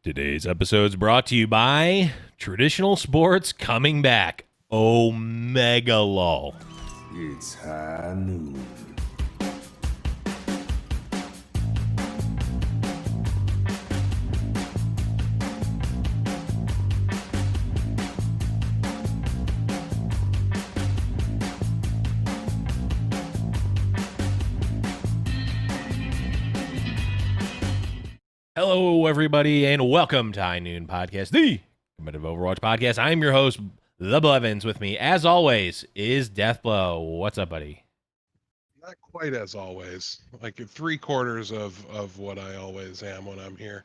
Today's episode is brought to you by Traditional Sports Coming Back. Omega lol. It's high noon. Hello, everybody, and welcome to High Noon Podcast, the competitive Overwatch podcast. I'm your host, The Blevins. With me, as always, is Deathblow. What's up, buddy? Not quite as always, like 3/4 of what I always am when I'm here.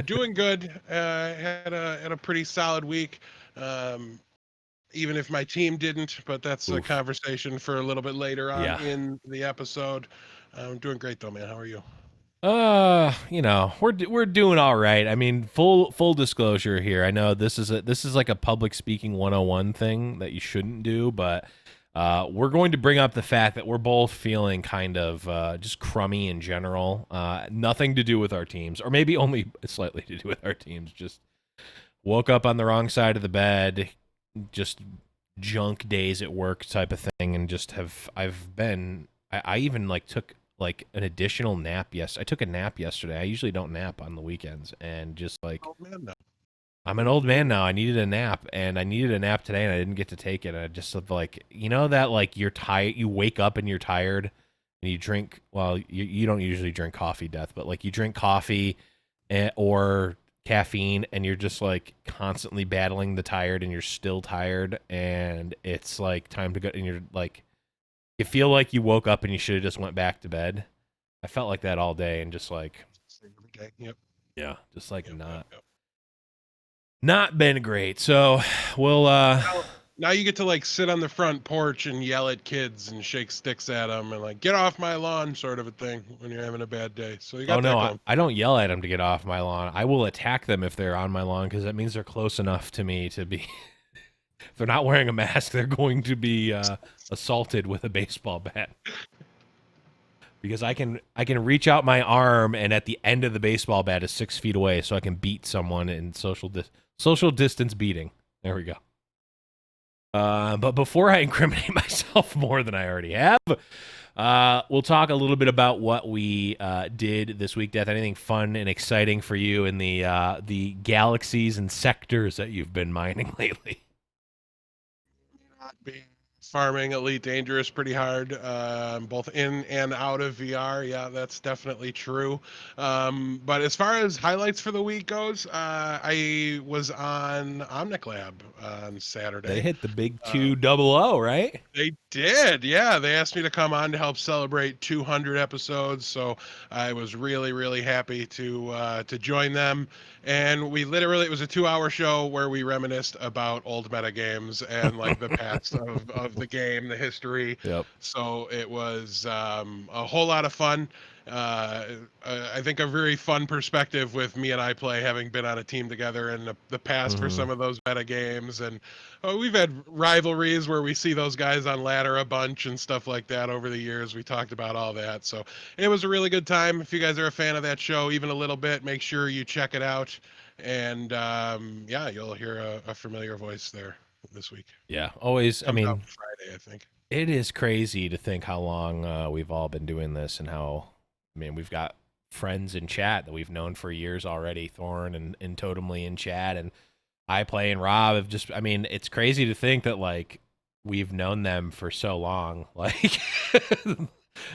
Doing good. Had a pretty solid week. Even if my team didn't, but that's a conversation for a little bit later on in the episode. I'm doing great though, man. How are you? We're doing all right. I mean, full disclosure here. I know this is like a public speaking 101 thing that you shouldn't do, but we're going to bring up the fact that we're both feeling kind of just crummy in general. Nothing to do with our teams, or maybe only slightly to do with our teams. Just woke up on the wrong side of the bed, just junk days at work type of thing, and just I even like took like an additional nap. I took a nap yesterday. I usually don't nap on the weekends, and just like I'm an old man now. I needed a nap, and I needed a nap today, and I didn't get to take it. And I just like, that like you're tired, you wake up and you're tired, and you drink. Well, you don't usually drink coffee, Death, but like you drink coffee or caffeine, and you're just like constantly battling the tired, and you're still tired, and it's like time to go, and you're like, you feel like you woke up and you should have just went back to bed. I felt like that all day, and just like, yeah, just like not been great. So we'll now you get to like sit on the front porch and yell at kids and shake sticks at them and like get off my lawn sort of a thing when you're having a bad day. So you got I don't yell at them to get off my lawn. I will attack them if they're on my lawn, because that means they're close enough to me to be. If they're not wearing a mask, they're going to be assaulted with a baseball bat. Because I can reach out my arm, and at the end of the baseball bat is 6 feet away, so I can beat someone in social distance beating. There we go. But before I incriminate myself more than I already have, we'll talk a little bit about what we did this week. Death, anything fun and exciting for you in the galaxies and sectors that you've been mining lately? Being farming Elite Dangerous pretty hard, both in and out of VR. Yeah, that's definitely true. But as far as highlights for the week goes, I was on Omniclab on Saturday. They hit the big 200, right? They did, yeah. They asked me to come on to help celebrate 200 episodes, so I was really, really happy to join them. And it was a 2-hour show where we reminisced about old meta games and like the past of the game, the history. Yep. So it was a whole lot of fun. I think a very fun perspective with me and I play, having been on a team together in the past for some of those meta games. And we've had rivalries where we see those guys on ladder a bunch and stuff like that over the years. We talked about all that. So it was a really good time. If you guys are a fan of that show, even a little bit, make sure you check it out. And you'll hear a familiar voice there this week. Yeah, always. I mean, Friday, I think. It is crazy to think how long we've all been doing this, and how, I mean, we've got friends in chat that we've known for years already, Thorn and Totemly in chat, and I Play and Rob have just, I mean, it's crazy to think that like we've known them for so long. Like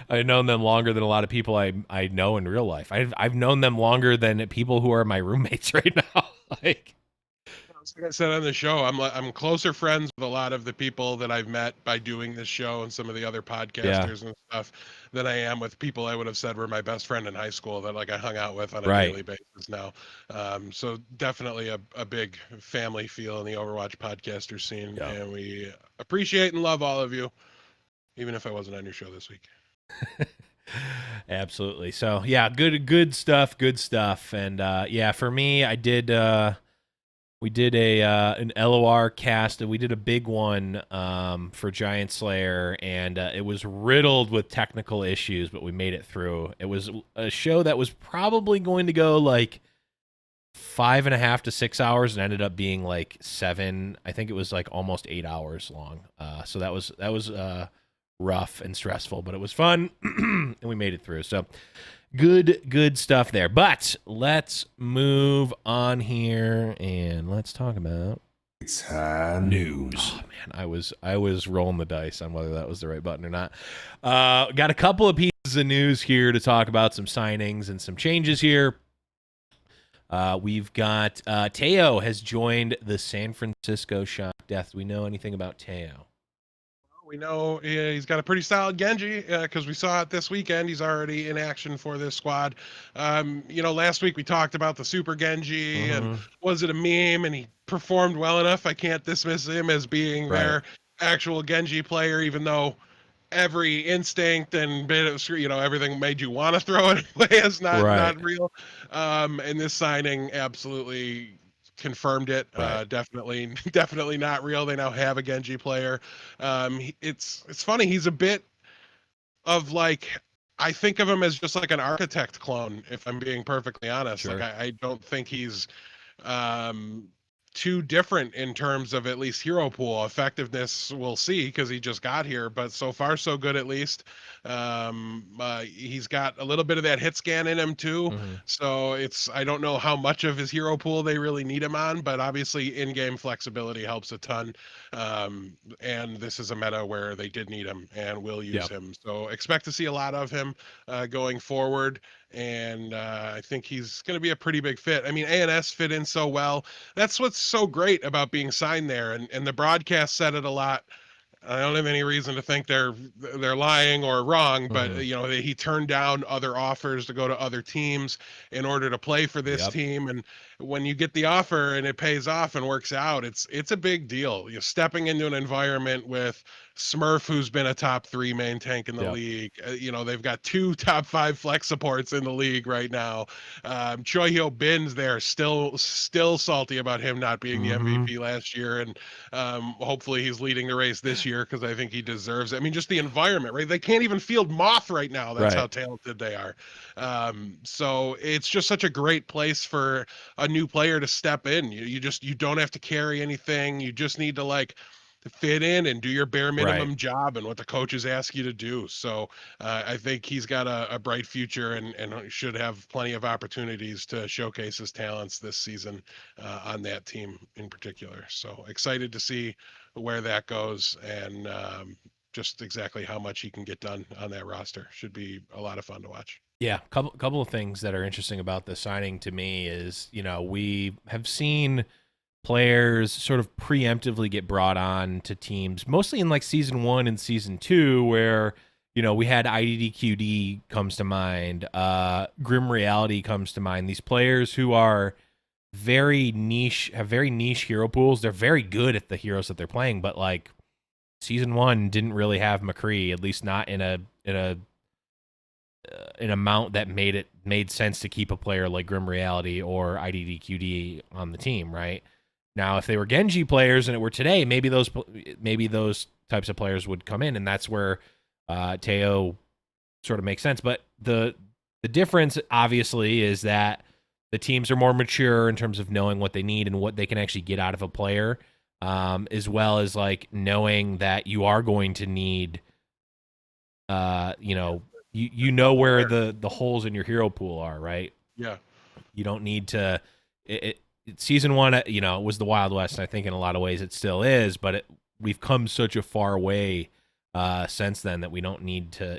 I've known them longer than a lot of people I know in real life. I've known them longer than people who are my roommates right now. Like I said on the show, I'm closer friends with a lot of the people that I've met by doing this show and some of the other podcasters and stuff than I am with people I would have said were my best friend in high school that like I hung out with on a daily basis now. So definitely a big family feel in the Overwatch podcaster scene, and we appreciate and love all of you, even if I wasn't on your show this week. Absolutely. So yeah, good stuff. And for me, I did. We did an LOR cast, and we did a big one for Giant Slayer, and it was riddled with technical issues, but we made it through. It was a show that was probably going to go like 5.5 to 6 hours and ended up being like 7. I think it was like almost 8 hours long. So that was rough and stressful, but it was fun and we made it through. So good stuff there. But let's move on here and let's talk about It's high news. Oh man, I was rolling the dice on whether that was the right button or not. Got a couple of pieces of news here to talk about, some signings and some changes here. We've got Teo has joined the San Francisco Shock Death. Do we know anything about Teo? We know he's got a pretty solid Genji because we saw it this weekend. He's already in action for this squad. Last week we talked about the Super Genji and was it a meme, and he performed well enough. I can't dismiss him as being their actual Genji player, even though every instinct and bit of everything made you want to throw it away as not real. And this signing absolutely confirmed it. Definitely not real. They now have a Genji player. It's funny. He's a bit of like, I think of him as just like an Architect clone, if I'm being perfectly honest. Sure. Like I don't think he's too different in terms of at least hero pool effectiveness. We'll see, because he just got here, but so far so good at least. He's got a little bit of that hit scan in him too, so I don't know how much of his hero pool they really need him on, but obviously in-game flexibility helps a ton. And this is a meta where they did need him and will use him, so expect to see a lot of him going forward. And I think he's going to be a pretty big fit. I mean, ANS fit in so well. That's what's so great about being signed there. And the broadcast said it a lot. I don't have any reason to think they're lying or wrong, but he turned down other offers to go to other teams in order to play for this team. And when you get the offer and it pays off and works out, it's a big deal. You're stepping into an environment with Smurf, who's been a top 3 main tank in the league. They've got 2 top 5 flex supports in the league right now. Choi Hyo Bin's there, still salty about him not being the MVP last year, and hopefully he's leading the race this year, because I think he deserves it. I mean, just the environment, right? They can't even field Moth right now. That's how talented they are. So it's just such a great place for a new player to step in. You don't have to carry anything. You just need to fit in and do your bare minimum job and what the coaches ask you to do. So I think he's got a bright future and should have plenty of opportunities to showcase his talents this season on that team in particular. So excited to see where that goes, and just exactly how much he can get done on that roster. Should be a lot of fun to watch. Yeah, couple of things that are interesting about the signing to me is, we have seen players sort of preemptively get brought on to teams, mostly in like season 1 and season 2, where, we had IDDQD comes to mind, Grim Reality comes to mind. These players who are very niche, have very niche hero pools. They're very good at the heroes that they're playing, but like season 1 didn't really have McCree, at least not in an amount that made sense to keep a player like Grim Reality or IDDQD on the team, right? Now, if they were Genji players and it were today, maybe those types of players would come in, and that's where Teo sort of makes sense. But the difference, obviously, is that the teams are more mature in terms of knowing what they need and what they can actually get out of a player, as well as like knowing that you are going to need, you know where the holes in your hero pool are, right? Yeah. You don't need to. Season 1, it was the Wild West, and I think in a lot of ways it still is, but we've come such a far way since then that we don't need to,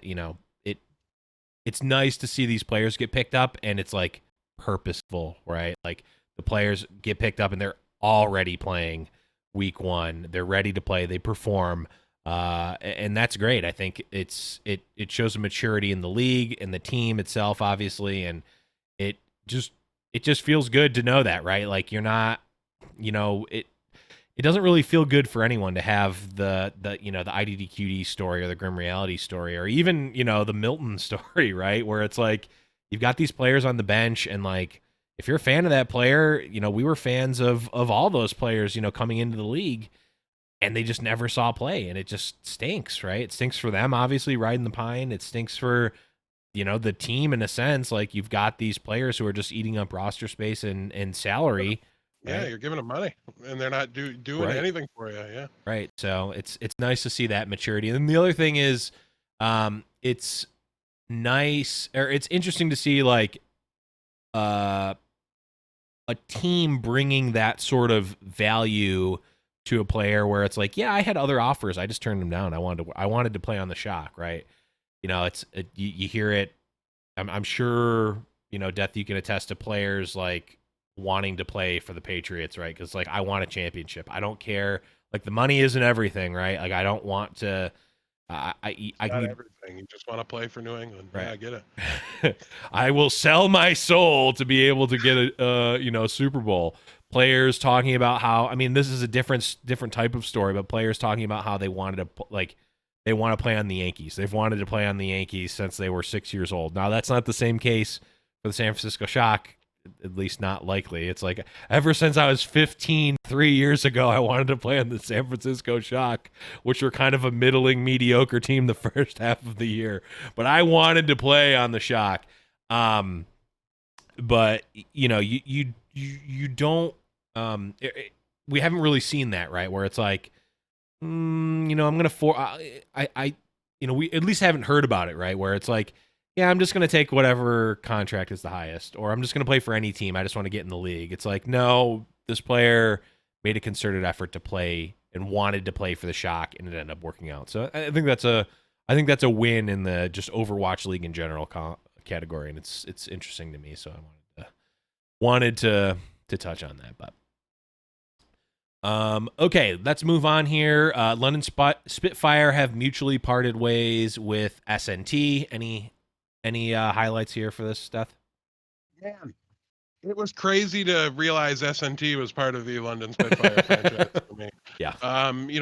it's nice to see these players get picked up, and it's like purposeful, right? Like the players get picked up and they're already playing week 1. They're ready to play. They perform. And that's great. I think it shows a maturity in the league and the team itself, obviously, and it just feels good to know that, right? Like you're not, it doesn't really feel good for anyone to have the the IDDQD story or the Grim Reality story, or even, the Milton story, right? Where it's like, you've got these players on the bench, and like, if you're a fan of that player, we were fans of all those players, coming into the league, and they just never saw play, and it just stinks, right? It stinks for them, obviously, riding the pine. It stinks for the team in a sense. Like you've got these players who are just eating up roster space and salary. Yeah, Right. you're giving them money, and they're not doing Right. anything for you. Yeah. Right. So it's nice to see that maturity. And then the other thing is, it's nice, or it's interesting to see like a team bringing that sort of value to a player where it's like, yeah, I had other offers, I just turned them down. I wanted to play on the Shock, right? You hear it. I'm sure Death, you can attest to players like wanting to play for the Patriots, right? Because like I want a championship. I don't care. Like the money isn't everything, right? Like I don't want to. I Not can everything. You just want to play for New England. right. Yeah, I get it. I will sell my soul to be able to get a Super Bowl. Players talking about how, I mean, this is a different type of story, but players talking about how they wanted to they want to play on the Yankees. They've wanted to play on the Yankees since they were 6 years old. Now that's not the same case for the San Francisco Shock, at least not likely. It's like ever since I was 15, 3 years ago, I wanted to play on the San Francisco Shock, which were kind of a middling, mediocre team the first half of the year. But I wanted to play on the Shock. But you don't. We haven't really seen that, right? Where it's like, I'm gonna we at least haven't heard about it, right? Where it's like, yeah, I'm just going to take whatever contract is the highest, or I'm just going to play for any team. I just want to get in the league. It's like, no, this player made a concerted effort to play and wanted to play for the Shock, and it ended up working out. So I think that's a win in the just Overwatch League in general category, and it's interesting to me. So I wanted to touch on that, but. Okay, let's move on here. London Spitfire have mutually parted ways with SNT. Any highlights here for this stuff? Man, it was crazy to realize SNT was part of the London Spitfire franchise for me. Yeah.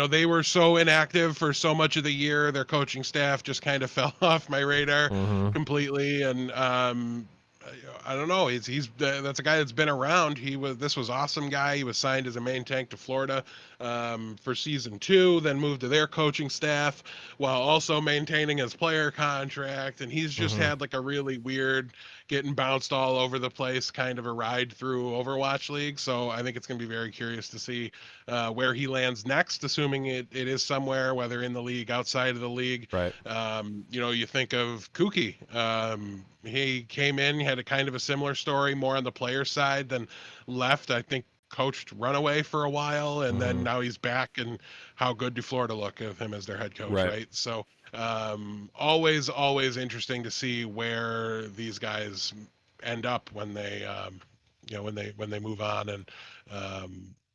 They were so inactive for so much of the year. Their coaching staff just kind of fell off my radar completely, and I don't know. That's a guy that's been around. This was awesome guy. He was signed as a main tank to Florida for season 2, then moved to their coaching staff while also maintaining his player contract. And he's just had like a really weird, getting bounced all over the place kind of a ride through Overwatch League. So I think it's going to be very curious to see where he lands next, assuming it is somewhere, whether in the league, outside of the league. Right. You think of Kuki. He came in, had a kind of a similar story, more on the player side, then left, I think, coached Runaway for a while, and then now he's back. And how good do Florida look with him as their head coach, right? So always interesting to see where these guys end up when they when they move on and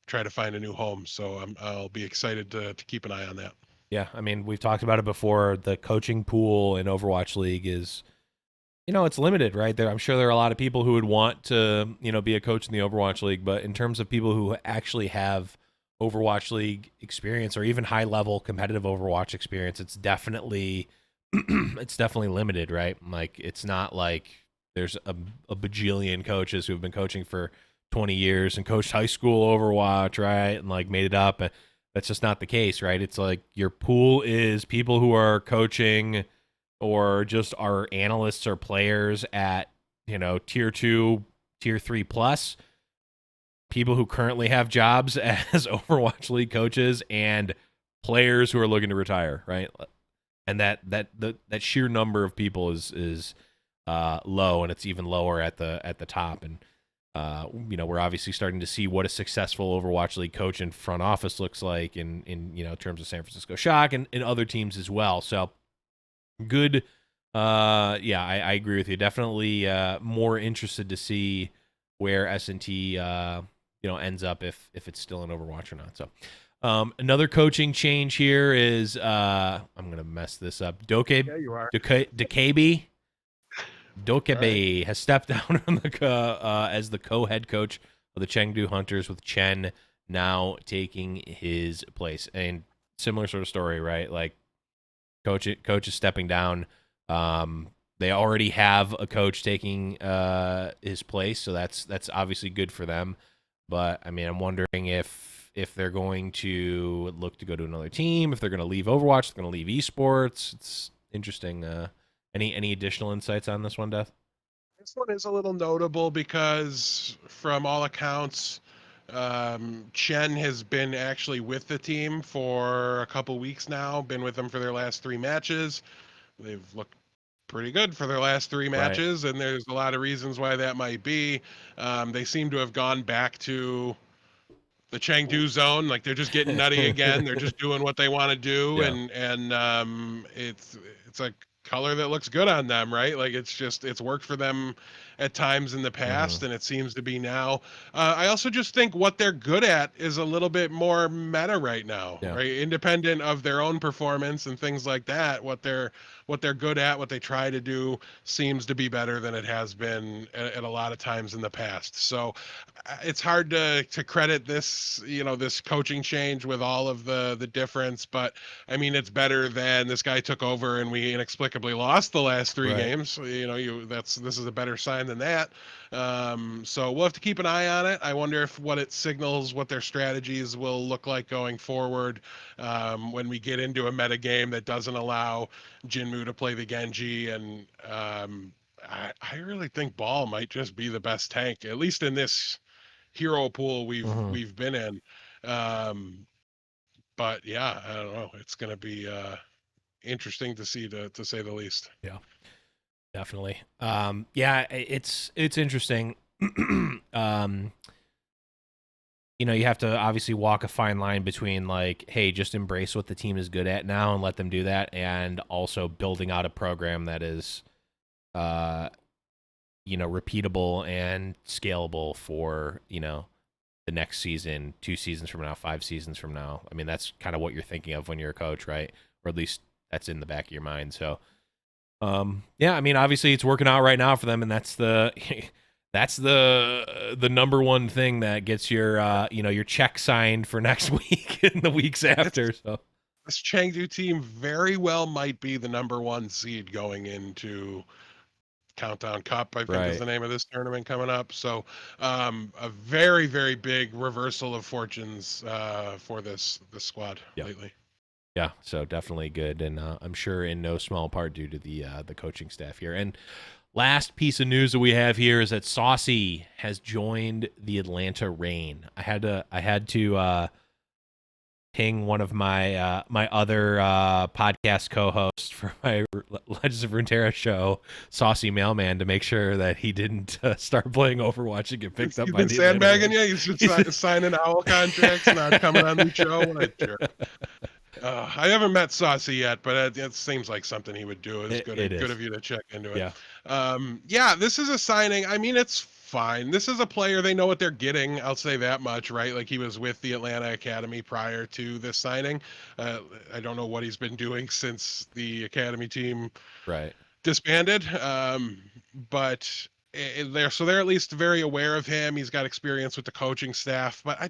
try to find a new home. So I'll be excited to keep an eye on that. Yeah, I mean, we've talked about it before. The coaching pool in Overwatch League is, it's limited, right? I'm sure there are a lot of people who would want to, be a coach in the Overwatch League, but in terms of people who actually have Overwatch League experience or even high-level competitive Overwatch experience, it's definitely limited, right? Like, it's not like there's a bajillion coaches who have been coaching for 20 years and coached high school Overwatch, right? And like made it up. That's just not the case, right? It's like your pool is people who are coaching or just are analysts or players at, tier 2, tier 3 plus, people who currently have jobs as Overwatch League coaches, and players who are looking to retire, right? And that sheer number of people is low, and it's even lower at the top. And we're obviously starting to see what a successful Overwatch League coach and front office looks like in terms of San Francisco Shock and other teams as well. So good. I agree with you. Definitely more interested to see where S&T ends up if it's still in Overwatch or not. So another coaching change here is I'm gonna mess this up. Dokebe has stepped down on as the co-head coach of the Chengdu Hunters, with Chen now taking his place. And similar sort of story, right? Like coach is stepping down. They already have a coach taking his place, so that's obviously good for them. But I mean, I'm wondering if they're going to look to go to another team, if they're going to leave Overwatch, they're going to leave esports. It's interesting Any additional insights on this one, Death? This one is a little notable because, from all accounts, Chen has been actually with the team for a couple weeks now. Been with them for their last 3 matches. They've looked pretty good for their last 3 Right. matches, and there's a lot of reasons why that might be. They seem to have gone back to the Chengdu zone, like they're just getting nutty again. They're just doing what they want to do, Yeah. and it's a color that looks good on them, right? Like it's worked for them at times in the past, and it seems to be now. I also just think what they're good at is a little bit more meta right now, Yeah. right? Independent of their own performance and things like that, what they're good at, what they try to do, seems to be better than it has been at a lot of times in the past. So it's hard to credit this, this coaching change with all of the difference, but I mean, it's better than this guy took over and we inexplicably lost the last 3 Right. games. This is a better sign than that. So we'll have to keep an eye on it. I wonder if what it signals, what their strategies will look like going forward, when we get into a meta game that doesn't allow Jinmu to play the Genji. And I really think Ball might just be the best tank, at least in this hero pool we've been in. Um, but yeah, I don't know. It's going to be interesting to see, to say the least. Yeah. Definitely. Yeah, it's interesting. You have to obviously walk a fine line between like, hey, just embrace what the team is good at now and let them do that, and also building out a program that is repeatable and scalable for, the next season, 2 seasons from now, 5 seasons from now. I mean, that's kind of what you're thinking of when you're a coach, right? Or at least that's in the back of your mind. So yeah, I mean, obviously it's working out right now for them, and that's the that's the number one thing that gets your check signed for next week and the weeks after. So this Chengdu team very well might be the number 1 seed going into Countdown Cup, I think is right. the name of this tournament coming up. So a very, very big reversal of fortunes for this squad lately. Yeah, so definitely good, and I'm sure in no small part due to the coaching staff here. And last piece of news that we have here is that Saucy has joined the Atlanta Reign. I had to ping one of my my other podcast co-hosts for my Legends of Runeterra show, Saucy Mailman, to make sure that he didn't start playing Overwatch and get picked up by the sandbagging you. You should signing owl contracts, not coming on the show. What a jerk. I haven't met Saucy yet, but it seems like something he would do. It's good of you to check into it. Yeah. This is a signing. I mean, it's fine. This is a player, they know what they're getting. I'll say that much, right? Like, he was with the Atlanta Academy prior to this signing. I don't know what he's been doing since the Academy team disbanded. But they're at least very aware of him. He's got experience with the coaching staff, but I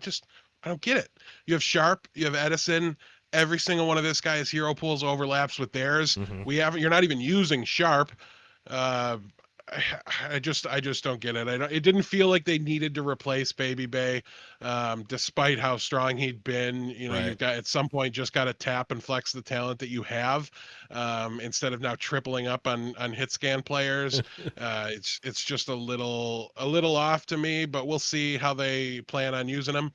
don't get it. You have Sharp, you have Edison. Every single one of this guy's hero pools overlaps with theirs. You're not even using Sharp. I just don't get it. It didn't feel like they needed to replace Baby Bay, despite how strong he'd been. You've got, at some point, just got to tap and flex the talent that you have, instead of now tripling up on hit scan players. It's just a little off to me, but we'll see how they plan on using them.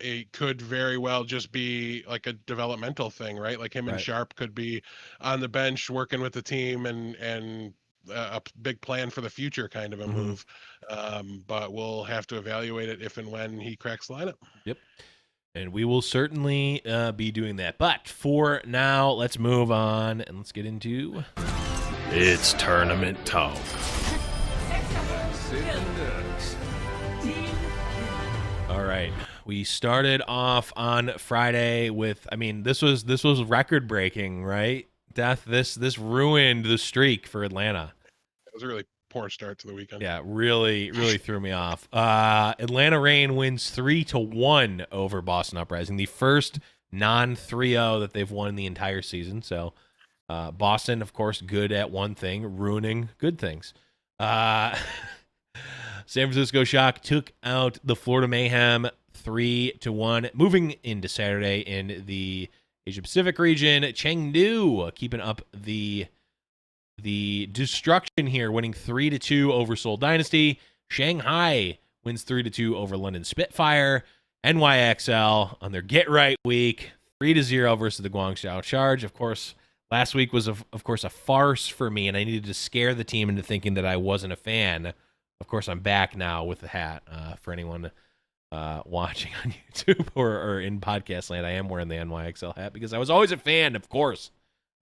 It could very well just be like a developmental thing, right? Like him and Sharp could be on the bench working with the team, and a big plan for the future kind of a move. But we'll have to evaluate it if and when he cracks the lineup. Yep. And we will certainly be doing that. But for now, let's move on and let's get into It's Tournament Talk. All right. We started off on Friday with, I mean, this was record breaking, right? Death. This ruined the streak for Atlanta. It was a really poor start to the weekend. Yeah, really threw me off. Atlanta Reign wins 3-1 over Boston Uprising, the first non-3-0 that they've won in the entire season. So Boston, of course, good at one thing, ruining good things. San Francisco Shock took out the Florida Mayhem 3-1. Moving into Saturday in the Asia Pacific region, Chengdu keeping up the the destruction here, winning 3-2 over Seoul Dynasty. Shanghai wins 3-2 over London Spitfire. NYXL on their get right week, 3-0 versus the Guangxiao Charge. Of course, last week was of course a farce for me, and I needed to scare the team into thinking that I wasn't a fan. Of course, I'm back now with the hat. For anyone watching on YouTube or in podcast land, I am wearing the NYXL hat because I was always a fan. Of course,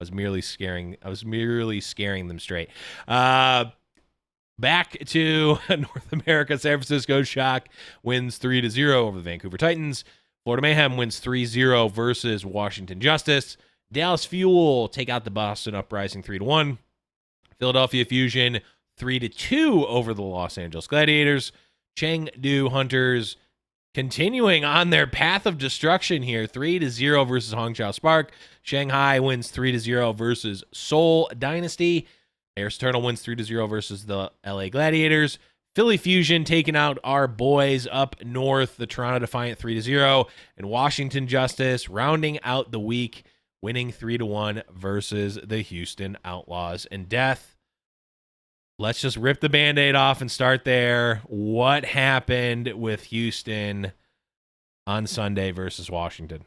I was merely scaring them straight. Back to North America, San Francisco Shock wins 3-0 over the Vancouver Titans. Florida Mayhem wins 3-0 versus Washington Justice. Dallas Fuel take out the Boston Uprising 3-1. Philadelphia Fusion 3-2 over the Los Angeles Gladiators. Chengdu Hunters continuing on their path of destruction here, 3-0 versus Hongqiao Spark. Shanghai wins 3-0 versus Seoul Dynasty. Air's Eternal wins 3-0 versus the LA Gladiators. Philly Fusion taking out our boys up north, the Toronto Defiant 3-0. And Washington Justice rounding out the week, winning 3-1 versus the Houston Outlaws. And Death, let's just rip the Band-Aid off and start there. What happened with Houston on Sunday versus Washington?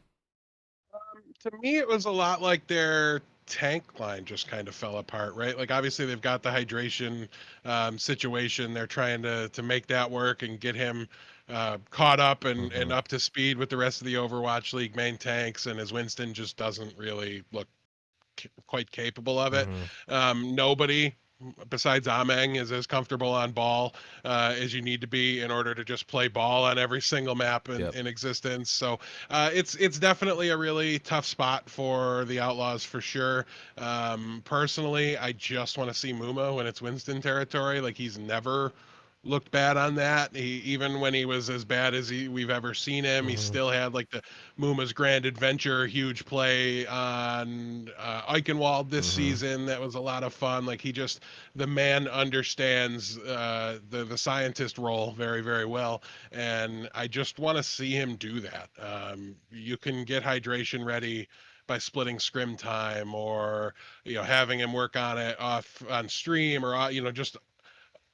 To me, it was a lot like their tank line just kind of fell apart, right? Like obviously they've got the hydration situation. They're trying to make that work and get him caught up and up to speed with the rest of the Overwatch League main tanks. And as Winston just doesn't really look quite capable of it. Nobody besides Ameng is as comfortable on ball as you need to be in order to just play ball on every single map in existence. So it's definitely a really tough spot for the Outlaws for sure. Personally, I just want to see Muma when it's Winston territory. Like he's never looked bad on that. Even when he was as bad as we've ever seen him, he still had like the Muma's Grand Adventure huge play on Eichenwald this season. That was a lot of fun. Like the man understands the scientist role very, very well. And I just want to see him do that. You can get hydration ready by splitting scrim time or, having him work on it off on stream or, just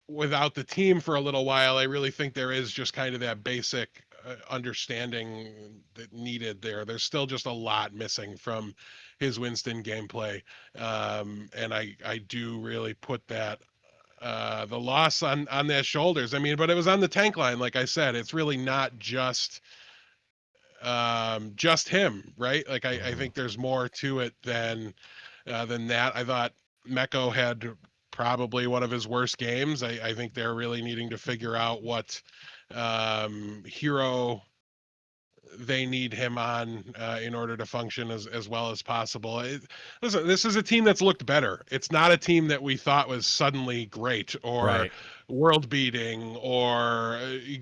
without the team for a little while. I really think there is just kind of that basic understanding that needed there. There's still just a lot missing from his Winston gameplay. And I do really put that the loss on their shoulders. I mean, but it was on the tank line. Like I said, it's really not just him, right? Like I think there's more to it than that. I thought Meko had probably one of his worst games. I think they're really needing to figure out what hero they need him on in order to function as well as possible. Listen, this is a team that's looked better. It's not a team that we thought was suddenly great or world beating or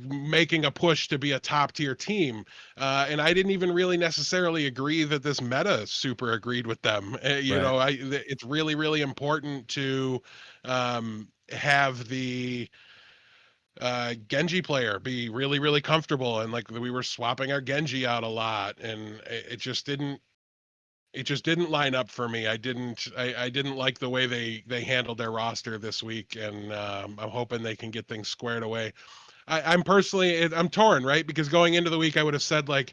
making a push to be a top tier team. And I didn't even really necessarily agree that this meta super agreed with them. It's really, really important to have the Genji player be really, really comfortable, and like we were swapping our Genji out a lot, and it just didn't line up for me. I didn't like the way they handled their roster this week, and I'm hoping they can get things squared away. I'm torn, right? Because going into the week, I would have said like,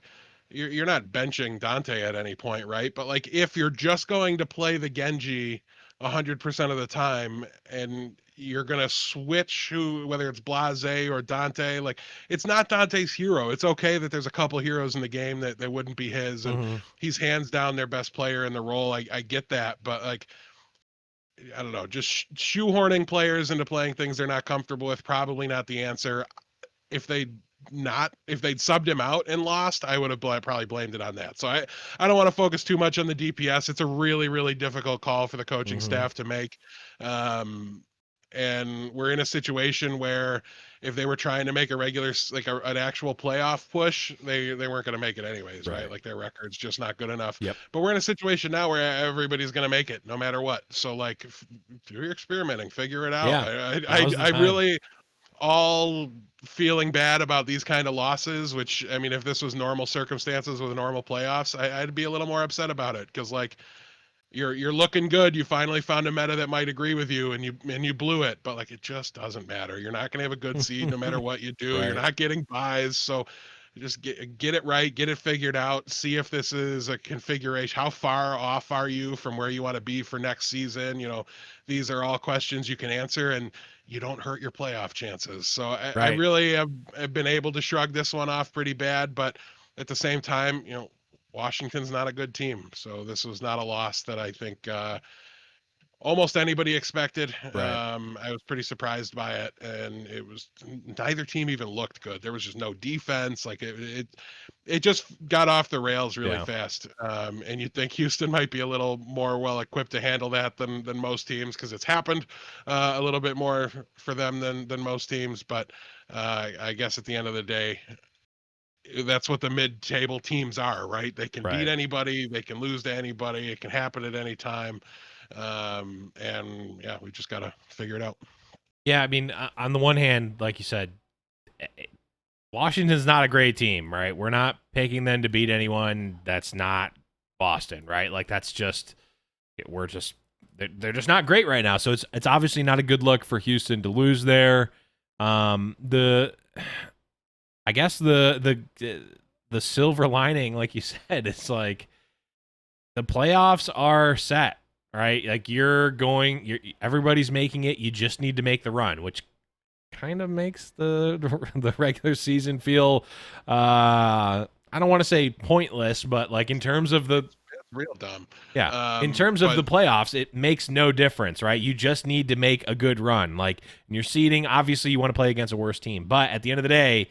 you're not benching Dante at any point, right? But like if you're just going to play the Genji 100% of the time and you're gonna switch whether it's Blase or Dante, like it's not Dante's hero. It's okay that there's a couple heroes in the game that wouldn't be his, and he's hands down their best player in the role. I get that, but like I don't know, just shoehorning players into playing things they're not comfortable with, probably not the answer. If they'd subbed him out and lost, I would have probably blamed it on that. So I don't want to focus too much on the DPS. It's a really, really difficult call for the coaching staff to make. And we're in a situation where if they were trying to make a regular, like an actual playoff push, they weren't going to make it anyways, right? Like their record's just not good enough. But we're in a situation now where everybody's going to make it no matter what. So like, do your experimenting, figure it out. I really all feeling bad about these kind of losses, which I mean, if this was normal circumstances with normal playoffs, I'd be a little more upset about it because like you're looking good. You finally found a meta that might agree with you, and you blew it. But like, it just doesn't matter. You're not gonna have a good seed no matter what you do. You're Right. not getting buys, so just get it right, get it figured out. See if this is a configuration. How far off are you from where you want to be for next season? These are all questions you can answer, and you don't hurt your playoff chances. So I Right. really have been able to shrug this one off pretty bad, but at the same time, Washington's not a good team, so this was not a loss that I think almost anybody expected. Right. I was pretty surprised by it, and it was neither team even looked good. There was just no defense. Like it just got off the rails really Yeah. fast. And you'd think Houston might be a little more well equipped to handle that than most teams because it's happened a little bit more for them than most teams. But I guess at the end of the day, that's what the mid-table teams are, right? They can beat Right. anybody, they can lose to anybody, it can happen at any time. And yeah, we just got to figure it out. Yeah, I mean, on the one hand, like you said, Washington's not a great team, right? We're not picking them to beat anyone. That's not Boston, right? Like that's just they're just not great right now. So it's obviously not a good look for Houston to lose there. The I guess the silver lining, like you said, it's like the playoffs are set, right? Like everybody's making it. You just need to make the run, which kind of makes the regular season feel I don't want to say pointless, but like in terms of the It's real dumb. yeah, in terms of But the playoffs, it makes no difference, right? You just need to make a good run. Like in your seeding, obviously you want to play against a worse team, but at the end of the day,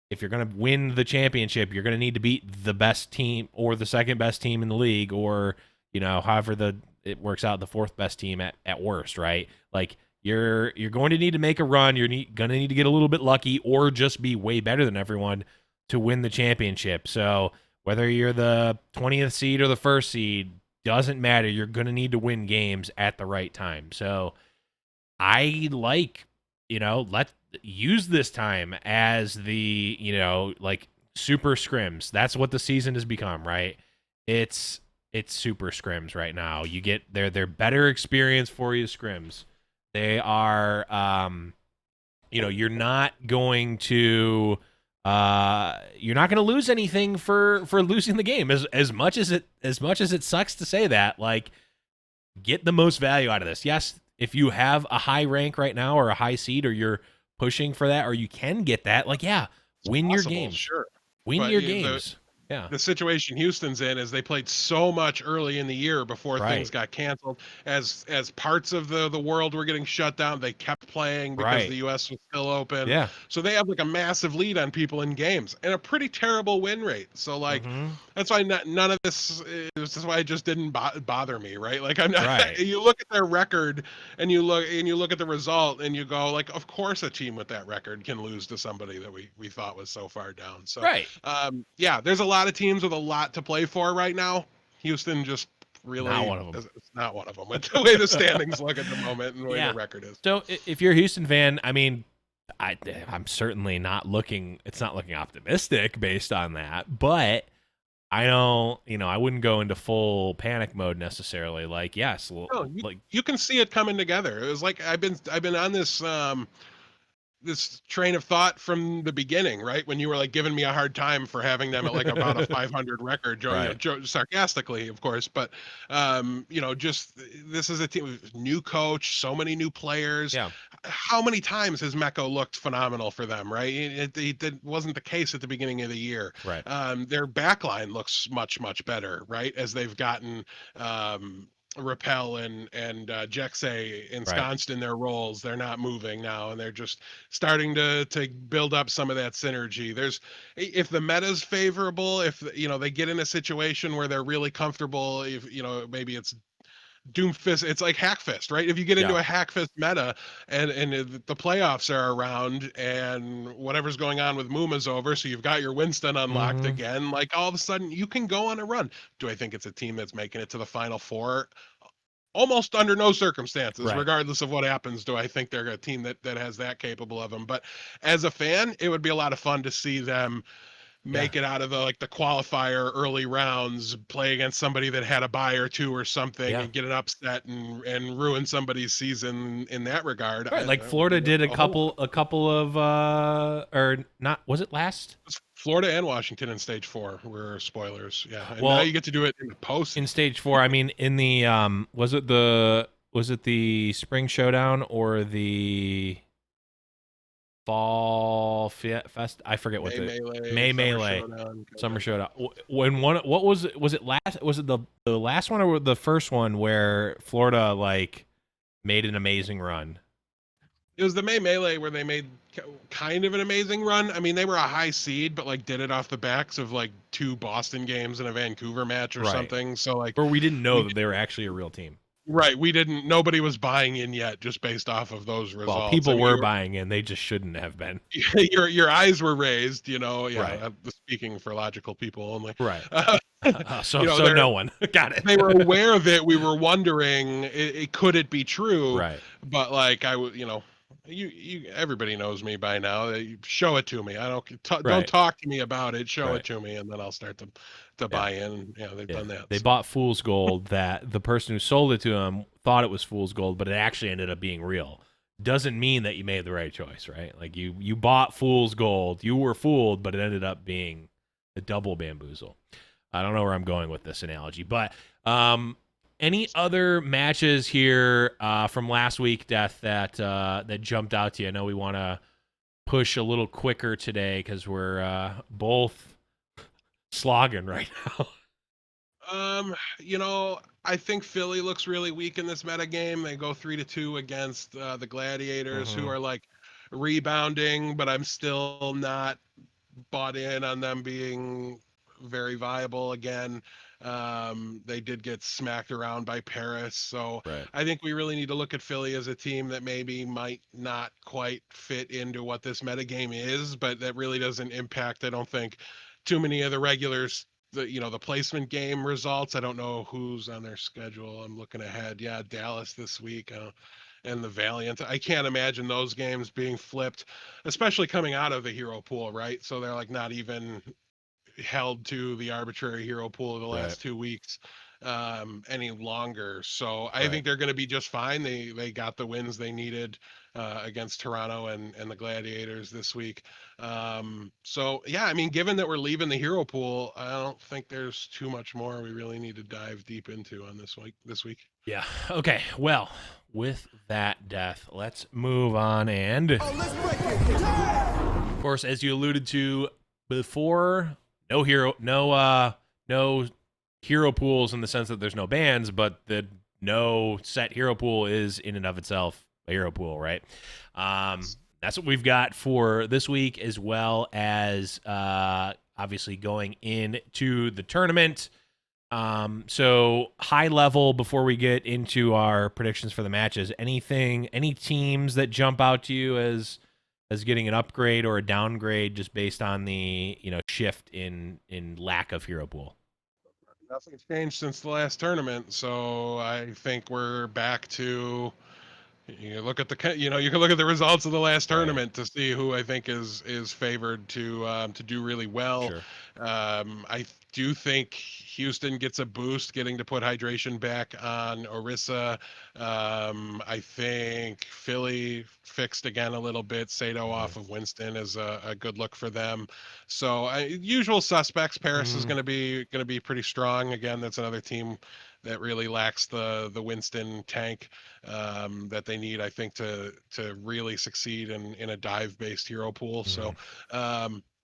if you're going to win the championship, you're going to need to beat the best team or the second best team in the league, or however it works out, the fourth best team at worst, right? Like you're going to need to make a run. You're going to need to get a little bit lucky, or just be way better than everyone to win the championship. So whether you're the 20th seed or the first seed, doesn't matter. You're going to need to win games at the right time. So I let's use this time as the, like super scrims. That's what the season has become, right? It's super scrims right now. You get they're better experience for you scrims. They are you're not going to lose anything for losing the game as much as it sucks to say that. Like, get the most value out of this. Yes, if you have a high rank right now or a high seed, or you're pushing for that, or you can get that, like, yeah, it's win your possible, games. sure. Win But your games. Yeah. the situation Houston's in is they played so much early in the year before things Right. got canceled. As parts of the world were getting shut down, they kept playing because Right. the US was still open. Yeah. So they have like a massive lead on people in games and a pretty terrible win rate. So like Mm-hmm. that's why none of this is why it just didn't bother me, right? Like I'm not Right. you look at their record and you look at the result and you go like, of course a team with that record can lose to somebody that we thought was so far down. So Right. yeah, there's a lot of teams with a lot to play for right now. Houston just Not really one of them. it's not one of them with the way the standings look at the moment and the way Yeah. the record is. So if you're a Houston fan, I mean, I'm certainly not looking. It's not looking optimistic based on that, but I don't. I wouldn't go into full panic mode necessarily. Like, yes, No, like you can see it coming together. It was like I've been on this train of thought from the beginning, right? When you were like giving me a hard time for having them at like about a 500 record, Right. sarcastically, of course, but just this is a team with new coach, so many new players. Yeah. How many times has Mecco looked phenomenal for them, right? It wasn't the case at the beginning of the year. Right. Their backline looks much better, right? As they've gotten Rappel and Jexay Right. ensconced in their roles. They're not moving now, and they're just starting to build up some of that synergy. If the meta's favorable, if they get in a situation where they're really comfortable, if maybe it's Doomfist, it's like Hackfist, right? If you get into Yeah. a Hackfist meta and the playoffs are around and whatever's going on with Muma's over, so you've got your Winston unlocked Mm-hmm. again, like all of a sudden you can go on a run. Do I think it's a team that's making it to the Final Four? Almost under no circumstances, Right. regardless of what happens, do I think they're a team that has that capable of them. But as a fan, it would be a lot of fun to see them make it out of the qualifier early rounds, play against somebody that had a bye or two or something, Yeah. and get an upset and ruin somebody's season in that regard. Right, like Florida did a couple of or not, was it last? Florida and Washington in stage 4 were spoilers. Yeah, and now Well, you get to do it in the in postseason. stage 4, I mean, in the was it the spring showdown or the fall fest? I forget what May the Melee, Summer Melee Showdown. summer showdown. When one, what was it? Was it last? Was it the last one or the first one where Florida like made an amazing run? It was the May Melee where they made kind of an amazing run. I mean, they were a high seed, but like did it off the backs of like 2 Boston games and a Vancouver match or Right. something. So like Or we didn't know we that they were actually a real team. right, nobody was buying in yet just based off of those results. Well, people were buying in; they just shouldn't have been. Your eyes were raised, Yeah, Right. speaking for logical people only. Right. So You know, so no one got it. they were aware of it. We were wondering, could it be true? Right. But like I would, everybody knows me by now. Show it to me. I don't Right. talk to me about it. Show Right. it to me, and then I'll start to buy in. Yeah, they've done that. They So. bought fool's gold that the person who sold it to them thought it was fool's gold, but it actually ended up being real. Doesn't mean that you made the right choice, right? Like you bought fool's gold, you were fooled, but it ended up being a double bamboozle. I don't know where I'm going with this analogy, but any other matches here from last week, Death, that jumped out to you? I know we want to push a little quicker today because we're both slogging right now. I think Philly looks really weak in this meta game. They go 3-2 against the Gladiators, who are like rebounding, but I'm still not bought in on them being very viable again. They did get smacked around by Paris, so Right. I think we really need to look at Philly as a team that maybe might not quite fit into what this metagame is, but that really doesn't impact, I don't think, too many of the regulars. The placement game results. I don't know who's on their schedule. I'm looking ahead. Yeah, Dallas this week. And the Valiant. I can't imagine those games being flipped, especially coming out of the hero pool, right? So they're like not even held to the arbitrary hero pool of the last 2 weeks any longer. So I think they're going to be just fine. They got the wins they needed against Toronto and the Gladiators this week. So yeah, I mean, given that we're leaving the hero pool, I don't think there's too much more we really need to dive deep into on this week. Yeah. Okay. Well, with that, Death, let's move on. And of course, as you alluded to before, no hero pools in the sense that there's no bans, but the no set hero pool is in and of itself a hero pool, right? That's what we've got for this week, as well as obviously going into the tournament. So high level before we get into our predictions for the matches, any teams that jump out to you as getting an upgrade or a downgrade just based on the shift in lack of hero pool? Nothing's changed since the last tournament, so I think we're back to. You look at you can look at the results of the last tournament to see who I think is favored to do really well. Sure. I do think Houston gets a boost getting to put hydration back on Orisa. I think Philly fixed again a little bit. Sato off of Winston is a good look for them. So usual suspects. Paris is going to be pretty strong again. That's another team that really lacks the Winston tank that they need, I think, to really succeed in a dive-based hero pool. So,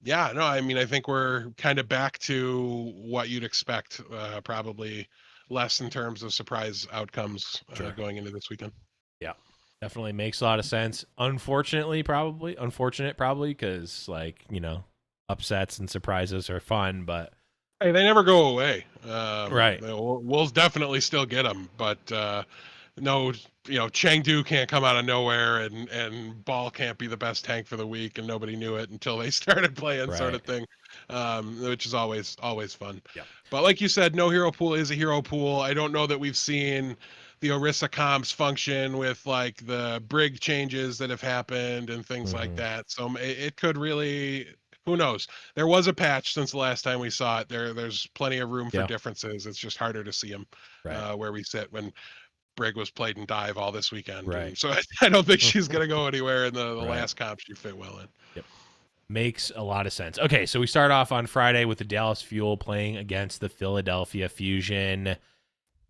yeah, no, I mean, I think we're kind of back to what you'd expect, probably less in terms of surprise outcomes going into this weekend. Yeah, definitely makes a lot of sense. Unfortunate probably, because upsets and surprises are fun, but hey, they never go away. Right. We'll definitely still get them, but no, Chengdu can't come out of nowhere and Ball can't be the best tank for the week, and nobody knew it until they started playing, sort of thing, which is always fun. Yeah. But like you said, no hero pool is a hero pool. I don't know that we've seen the Orisa comps function with like the Brig changes that have happened and things like that. So it could really who knows? There was a patch since the last time we saw it. There's plenty of room for Yeah. differences. It's just harder to see them Right. where we sit when Brig was played in dive all this weekend. Right. And so I don't think she's going to go anywhere in the Right. last comp she fit well in. Yep. Makes a lot of sense. Okay, so we start off on Friday with the Dallas Fuel playing against the Philadelphia Fusion.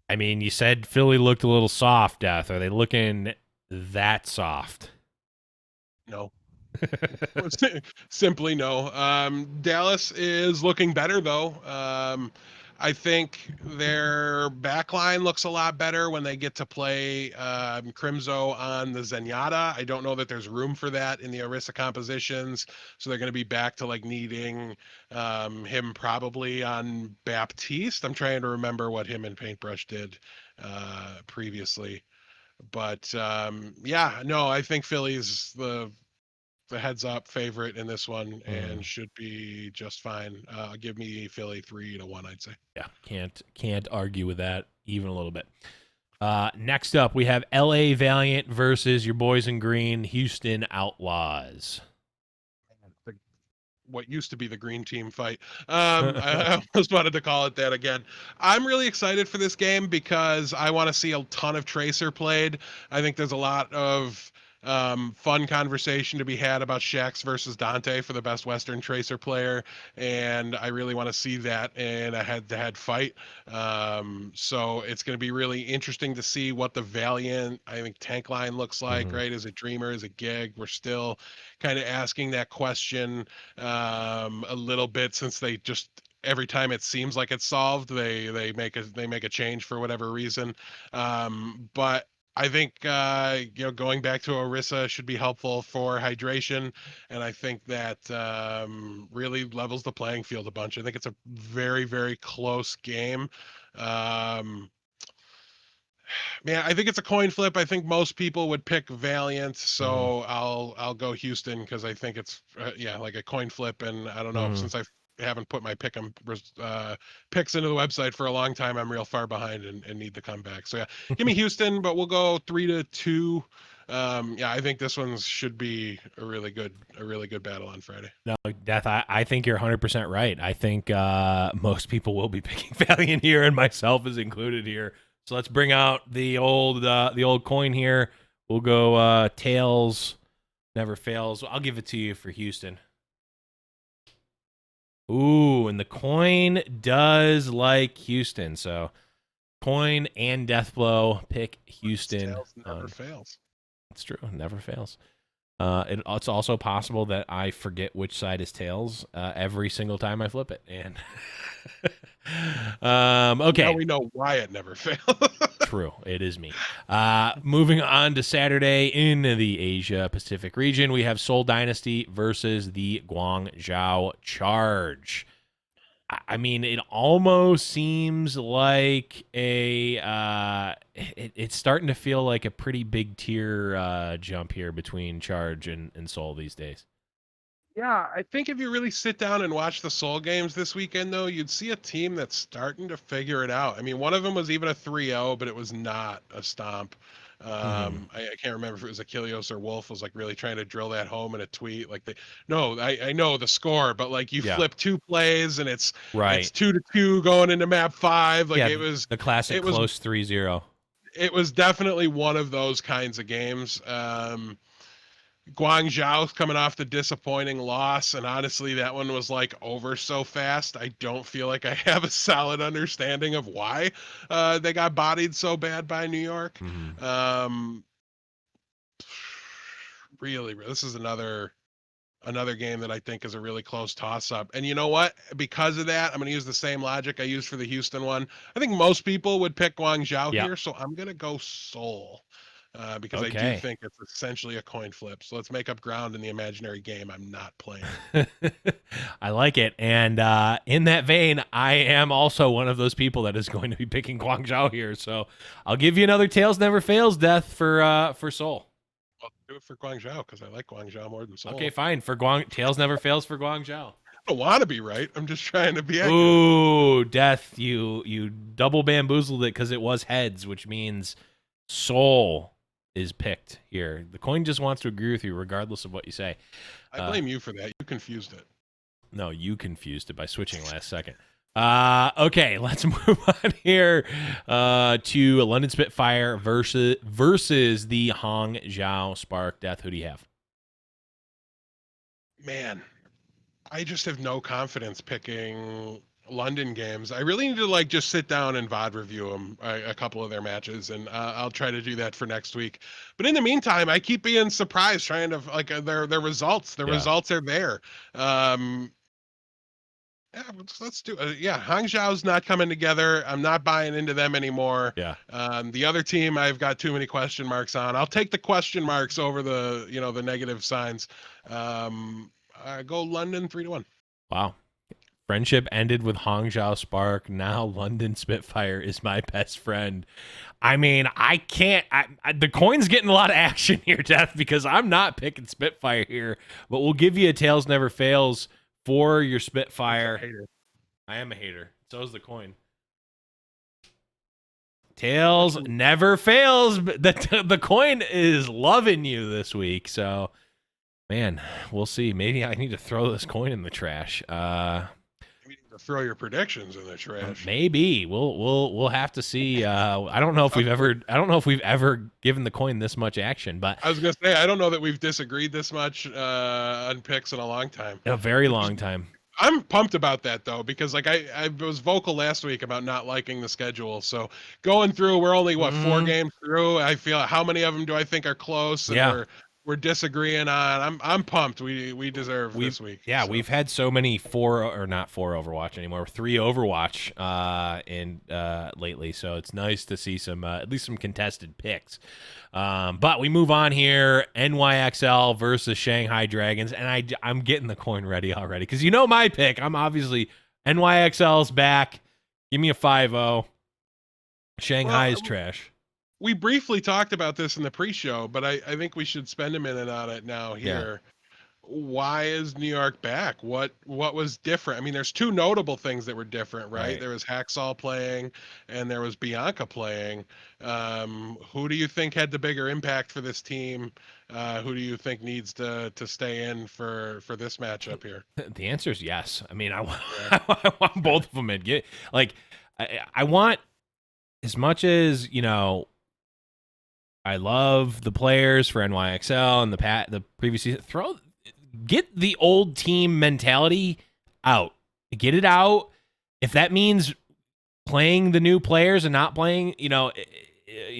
I mean, you said Philly looked a little soft, Death. Are they looking that soft? No. Simply no. Dallas is looking better though. I think their backline looks a lot better when they get to play Crimzo on the Zenyatta. I don't know that there's room for that in the Orisa compositions, so they're going to be back to like needing him probably on Baptiste. I'm trying to remember what him and Paintbrush did previously, but yeah, no, I think Philly's the heads up favorite in this one and should be just fine. Give me Philly 3-1, I'd say. Yeah, can't argue with that even a little bit. Next up, we have LA Valiant versus your boys in green, Houston Outlaws. What used to be the green team fight. I almost wanted to call it that again. I'm really excited for this game because I want to see a ton of Tracer played. I think there's a lot of fun conversation to be had about Shax versus Dante for the best Western Tracer player, and I really want to see that in a head-to-head fight. So it's going to be really interesting to see what the Valiant, I think, tank line looks like, right? Is it Dreamer? Is it Gig? We're still kind of asking that question a little bit since they just every time it seems like it's solved, they make a change for whatever reason. But I think going back to Orisa should be helpful for hydration, and I think that really levels the playing field a bunch. I think it's a very, very close game. Man, I think it's a coin flip. I think most people would pick Valiant, so I'll go Houston because I think it's like a coin flip, and I don't know since I haven't put my picks into the website for a long time, I'm real far behind and need the comeback. So yeah, give me Houston, but we'll go 3-2. I think this one should be a really good battle on Friday. No, Death, I think you're 100% right. I think most people will be picking Valiant here, and myself is included here. So let's bring out the old coin here. We'll go tails never fails. I'll give it to you for Houston. Ooh, and the coin does like Houston. So coin and Deathblow pick Houston. Tails never fails. It's true. It never fails. It's also possible that I forget which side is tails every single time I flip it. And okay. Now we know why it never fails. True. It is me. Moving on to Saturday in the Asia Pacific region, we have Seoul Dynasty versus the Guangxiao Charge. I mean, it almost seems like it's starting to feel like a pretty big tier jump here between Charge and Seoul these days. Yeah, I think if you really sit down and watch the Seoul games this weekend, though, you'd see a team that's starting to figure it out. I mean, one of them was even a 3-0, but it was not a stomp. I can't remember if it was Achilles or Wolf was like really trying to drill that home in a tweet. Like I know the score, but like you flip two plays and it's 2-2 going into map 5. Like it was the classic close 3-0. It was definitely one of those kinds of games. Guangxiao's coming off the disappointing loss, and honestly, that one was like over so fast. I don't feel like I have a solid understanding of why they got bodied so bad by New York. Really, this is another game that I think is a really close toss-up. And you know what? Because of that, I'm going to use the same logic I used for the Houston one. I think most people would pick Guangxiao here, so I'm going to go Seoul. Because I do think it's essentially a coin flip. So let's make up ground in the imaginary game I'm not playing. I like it. And in that vein, I am also one of those people that is going to be picking Guangxiao here. So I'll give you another Tails Never Fails Death for Seoul. I'll do it for Guangxiao because I like Guangxiao more than Seoul. Okay, fine. For Tails Never Fails for Guangxiao. I don't want to be right. I'm just trying to be accurate. Ooh, Death, you double bamboozled it because it was heads, which means Seoul is picked here. The coin just wants to agree with you regardless of what you say. I blame you for that. You confused it. No, you confused it by switching last second. Okay, let's move on here to London Spitfire versus the Guangxiao Spark Death. Who do you have? Man, I just have no confidence picking London games. I really need to like just sit down and VOD review them, a couple of their matches, and I'll try to do that for next week. But in the meantime, I keep being surprised trying to like their results. The results are there. Yeah, let's do. Yeah, Hangzhou's not coming together. I'm not buying into them anymore. Yeah. The other team, I've got too many question marks on. I'll take the question marks over the the negative signs. Go London 3-1. Wow. Friendship ended with Guangxiao Spark. Now London Spitfire is my best friend. I mean, I can't. The coin's getting a lot of action here, Death, because I'm not picking Spitfire here. But we'll give you a tails never fails for your Spitfire. I am a hater. So is the coin. Tails never fails. The coin is loving you this week. So, man, we'll see. Maybe I need to throw this coin in the trash. You need to throw your predictions in the trash. Maybe we'll have to see. I don't know if we've ever given the coin this much action, but I was gonna say I don't know that we've disagreed this much on picks in a long time. A very long time. I'm pumped about that though, because like I was vocal last week about not liking the schedule. So going through, we're only 4 games through. I feel how many of them do I think are close? And we're disagreeing on. I'm pumped. We deserve this week. Yeah, so. We've had so many not 4 Overwatch anymore, 3 Overwatch lately. So it's nice to see some at least some contested picks. But we move on here. NYXL versus Shanghai Dragons, and I'm getting the coin ready already because you know my pick. I'm obviously NYXL's back. Give me a 5-0. Shanghai is trash. We briefly talked about this in the pre-show, but I think we should spend a minute on it now here. Yeah. Why is New York back? What was different? I mean, there's 2 notable things that were different, right? There was Hacksaw playing and there was Bianca playing. Who do you think had the bigger impact for this team? Who do you think needs to stay in for this matchup here? The answer is yes. I mean, I want both of them in. I want, as much as, I love the players for NYXL and the previous season. Get the old team mentality out. Get it out. If that means playing the new players and not playing,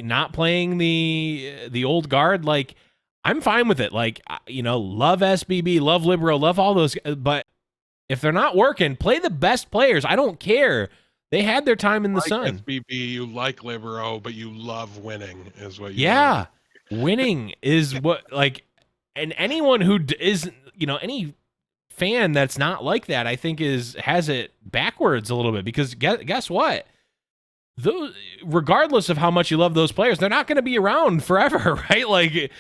not playing the old guard, like I'm fine with it. Like, love SBB, love Libero, love all those. But if they're not working, play the best players. I don't care. They had their time in the sun. SBB, you like Libero, but you love winning, is what you like. Winning is what, like, and anyone who is, any fan that's not like that, I think has it backwards a little bit, because guess what? Regardless of how much you love those players, they're not going to be around forever, right? Like,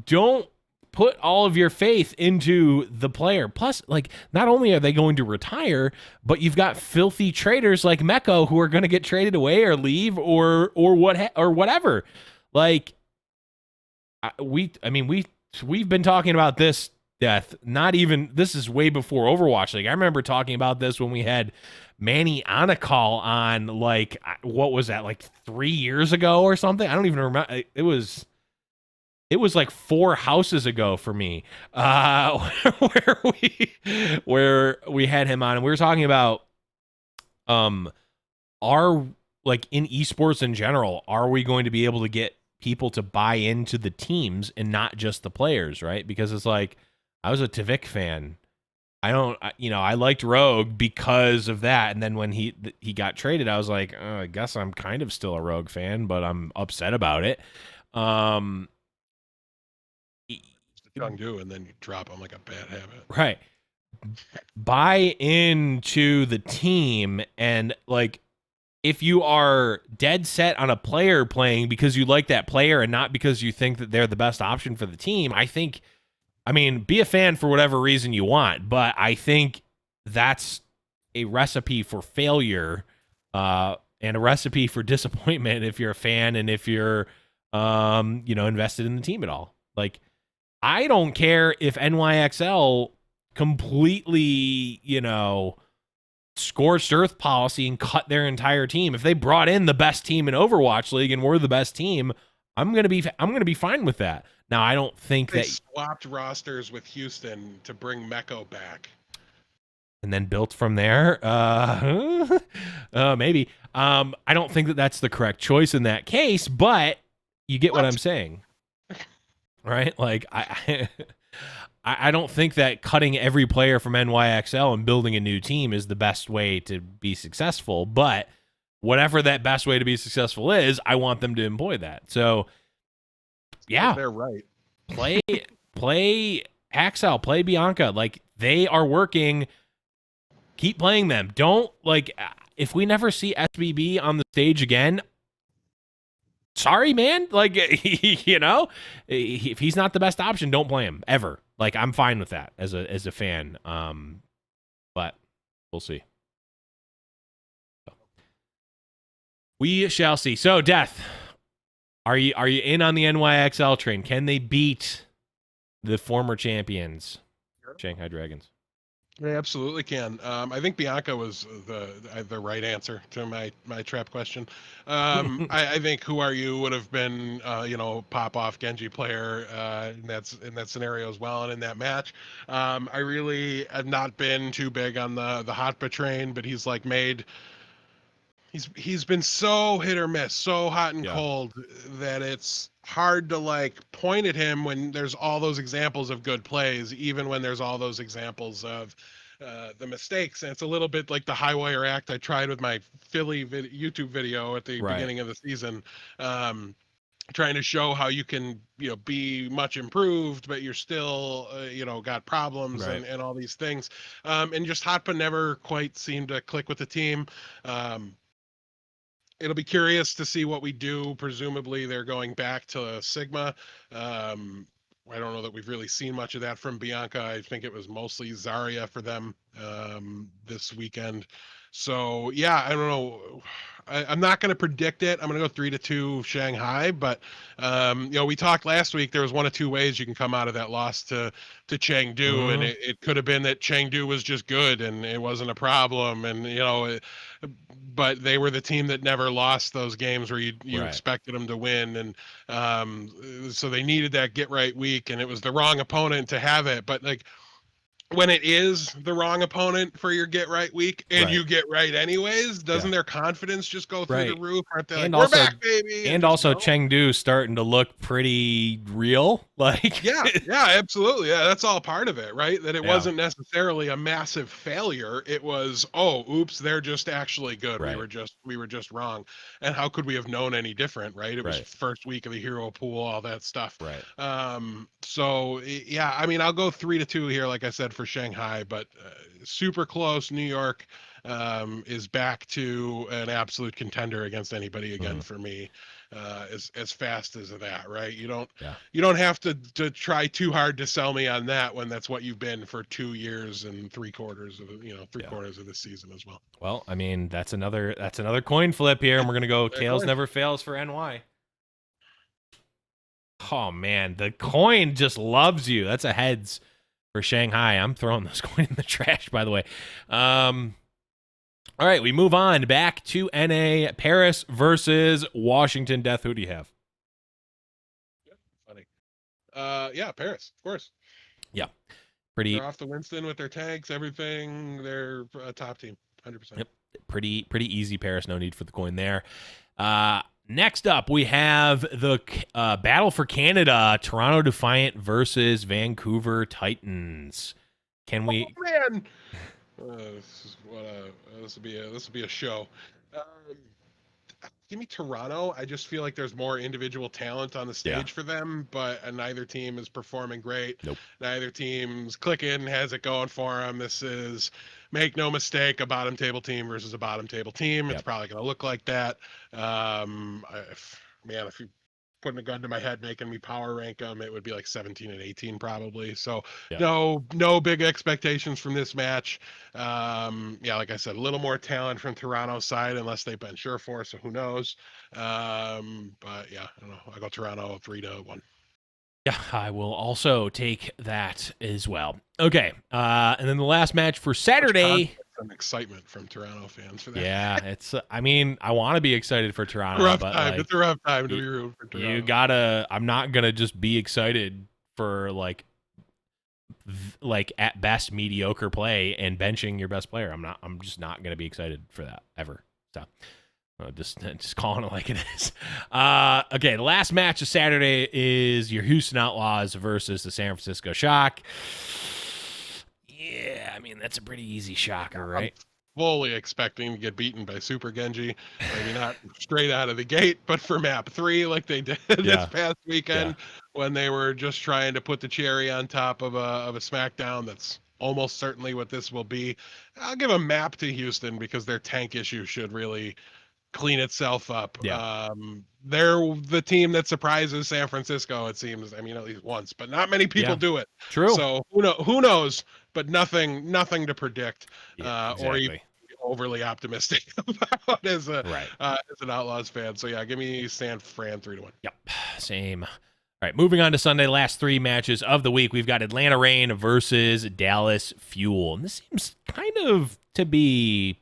don't put all of your faith into the player. Plus, like, not only are they going to retire, but you've got filthy traders like Meko who are going to get traded away or leave or whatever. Like, we've been talking about this, Death. Not even, this is way before Overwatch. Like, I remember talking about this when we had Manny Anacall on, like, what was that, like 3 years ago or something? I don't even remember. It was like 4 houses ago for me, where we had him on, and we were talking about, like, in esports in general, are we going to be able to get people to buy into the teams and not just the players, right? Because it's like, I was a Tvik fan. I liked Rogue because of that, and then when he got traded, I was like, oh, I guess I'm kind of still a Rogue fan, but I'm upset about it. Chengdu, and then you drop them like a bad habit. Right. Buy into the team, and like, if you are dead set on a player playing because you like that player and not because you think that they're the best option for the team, be a fan for whatever reason you want, but I think that's a recipe for failure, and a recipe for disappointment if you're a fan and if you're invested in the team at all. Like, I don't care if NYXL completely, scorched earth policy and cut their entire team. If they brought in the best team in Overwatch League and we're the best team, I'm gonna be fine with that. Now, I don't think They that, swapped rosters with Houston to bring Mecco back. and then built from there. Maybe. I don't think that that's the correct choice in that case, but you get what I'm saying, right? Like I don't think that cutting every player from NYXL and building a new team is the best way to be successful. But whatever that best way to be successful is, I want them to employ that. So, yeah, They're right. play Axel, play Bianca. Like, they are working. Keep playing them. Don't, like, if we never see SBB on the stage again, sorry, man. Like, if he's not the best option, don't play him ever. Like, I'm fine with that as a fan. But we'll see. We shall see. So, Death, are you in on the NYXL train? Can they beat the former champions, Shanghai Dragons? They absolutely can. I think Bianca was the right answer to my trap question. I think Who Are You would have been pop off Genji player in that scenario as well, and in that match. I really have not been too big on the Hotba train, but he's been so hit or miss, so hot and cold that it's hard to like point at him when there's all those examples of good plays, even when there's all those examples of the mistakes. And it's a little bit like the high wire act I tried with my Philly YouTube video at the beginning of the season, trying to show how you can be much improved, but you're still got problems and all these things. And just Hotpa never quite seemed to click with the team. It'll be curious to see what we do. Presumably, they're going back to Sigma. I don't know that we've really seen much of that from Bianca. I think it was mostly Zarya for them this weekend. So, yeah, I don't know. I'm not going to predict it. I'm going to go 3-2 Shanghai. But, we talked last week. There was one of two ways you can come out of that loss to Chengdu. And it could have been that Chengdu was just good and it wasn't a problem. And, but they were the team that never lost those games where you expected them to win. And so they needed that get right week, and it was the wrong opponent to have it. But like, when it is the wrong opponent for your get right week and you get right anyways, doesn't their confidence just go through the roof? Aren't they like, we're back, baby? And also Chengdu starting to look pretty real. Like, yeah, absolutely. Yeah, that's all part of it, right? That it wasn't necessarily a massive failure. It was, oh, oops, they're just actually good. We were just wrong. And how could we have known any different, right? It was first week of the hero pool, all that stuff. So yeah, I mean, I'll go 3-2 here, like I said, for Shanghai, but super close. New York is back to an absolute contender against anybody again for me. As fast as that, right? You don't have to try too hard to sell me on that when that's what you've been for 2 years and 3/4 of three-quarters of this season as well. Well, I mean, that's another coin flip here, and we're gonna go tails never fails for NY. Oh man, the coin just loves you. That's a heads for Shanghai. I'm throwing this coin in the trash, by the way. All right, we move on back to NA. Paris versus Washington. Death, who do you have? Funny. Yeah, Paris, of course. Yeah, pretty. They're off the Winston with their tanks, everything. They're a top team, 100%. Yep, pretty easy. Paris, no need for the coin there. Next up, we have the battle for Canada: Toronto Defiant versus Vancouver Titans. Can we? Oh, man. This will be a show. Give me Toronto. I just feel like there's more individual talent on the stage for them, but neither team is performing great. Nope. Neither team's clicking, has it going for them. This is, make no mistake, a bottom table team versus a bottom table team. It's probably going to look like that. If you putting a gun to my head, making me power rank them, it would be like 17 and 18 probably. So no big expectations from this match. Like I said, a little more talent from Toronto's side, unless they've been sure for, so who knows. But yeah, I don't know. I go Toronto 3-1. Yeah, I will also take that as well. Okay, and then the last match for Saturday. Some excitement from Toronto fans for that. Yeah, it's. I mean, I want to be excited for Toronto, Rough but time. like, It's a rough time to you, be rooting for you Toronto. gotta. I'm not gonna just be excited for like at best mediocre play and benching your best player. I'm just not gonna be excited for that ever. So. Just calling it like it is. Okay, the last match of Saturday is your Houston Outlaws versus the San Francisco Shock. Yeah, I mean, that's a pretty easy shocker, right? I'm fully expecting to get beaten by Super Genji. Maybe not straight out of the gate, but for map 3 like they did this past weekend when they were just trying to put the cherry on top of a SmackDown. That's almost certainly what this will be. I'll give a map to Houston because their tank issue should really clean itself up. Yeah. They're the team that surprises San Francisco, it seems. I mean, at least once, but not many people Yeah. do it. True. So who knows? But nothing to predict, Yeah, or even exactly. overly optimistic about as Right. as an Outlaws fan. So yeah, give me San Fran 3-1. Yep. Same. All right, moving on to Sunday, last 3 matches of the week. We've got Atlanta Reign versus Dallas Fuel. And this seems kind of to be